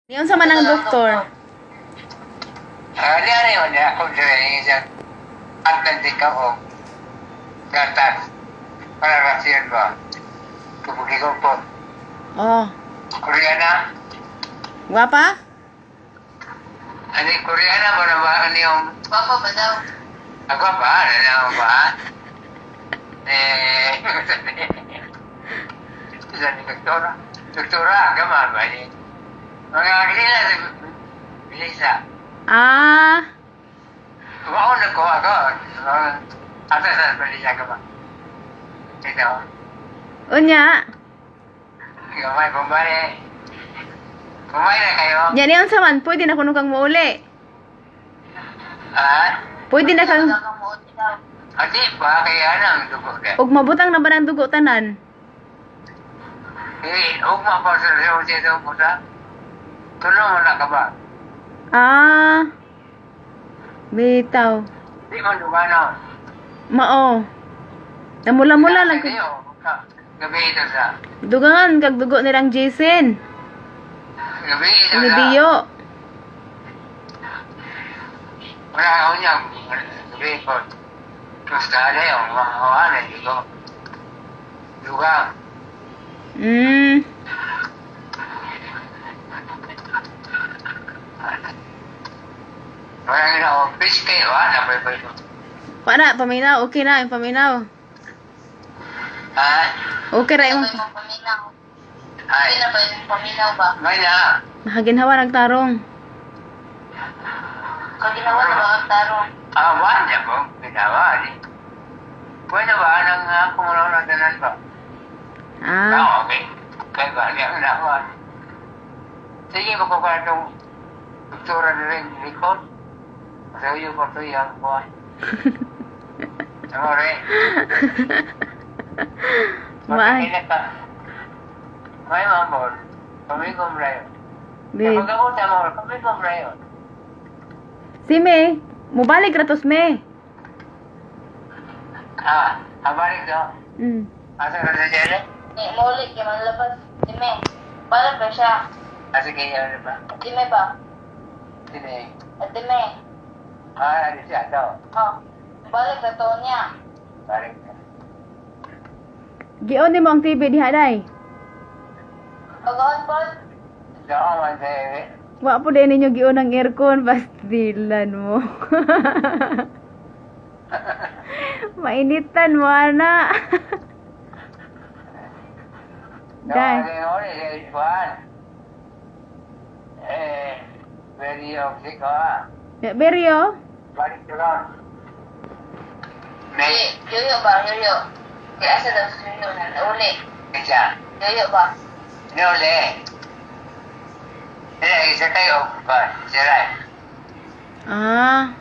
Yun sa manang doktor. Di ano yun, ako sila isang Atlantic ako. Gatas. Para rasiyan ba? Tubugi ko po. Oh. Koreana. Guwapa? Ano yung Koreana mo na ba? Ano yung... Papa ba daw? Ako ba? Ano na ako ba? Isa ni doktora. Doktora, gama ba ni? Mga kanila, Lisa. Ah. Mauna ko ako. Atasan pa Lisa ka ba? Ito. Unya. Gamay, kumbay. Kumbay na kayo. Yan yun sa man. Pwede na kuno kang muuli. Ha? Pwede na kang... Wala kang muot daw. Ati pa, kaya nang dugo ka. Ug mabutang na ba ng dugo tanan? Ugma pa sa siyo dito po sa. Tulong mo na ka ba? Ah. Bitaw. Di mo dumano. Mao. Namula-mula lang. Gabi ito sa. Dugangan kag dugo nilang Jason. Gabi ito Ini sa. Dio. Wala ako niya. Gabi ko. Gusto na yung mga kawanan. Di ko. Dugang. Parang ina-office kayo, ha? Napay ko. Para paminaw, okay na yung paminaw. Ha? Okay ra Ano yung ba yung paminaw? Ay. Hindi na ba yung paminaw ba? May na. mahaginhawa nagtarong. Kaginawa na ba ang tarong? Awan niya po. Ginawa. Pwede ba? Nang kumulang na danan ba? Ah. Okay. Kaya ba? Niya ang nawan. Sige, magkukuha itong doktora na rin likod. Masayo pa ito yung buwan. Ano rin? Maay. Magkakilap ka. May mamor. Pamigom rayo. Babe. Kapag ako tamor, pamigom rayo. Si May, mubalik ratos May. Habalik daw. Asa ka na dyan? Maulit yung manlabas. Dime. Bala ba siya? Asa kayo na ba? Dime ba? Sini. At dime. Ano siya daw? Oh. Balik na to niya. Balik na. Gion ni mo ang TV diha day. Pag-on po. Daw man sa ere. Wa po din ninyo gion ang aircon pastilan mo. Mainitan mo ana. Day. Very sick ha. Beryo? Balik ka lang. May Yoyo ba? Yoyo. Kaya asa daw sa yoyo na. Uli. isa. Yoyo ba? Nole. Isa kayo ba? Sira. Ah.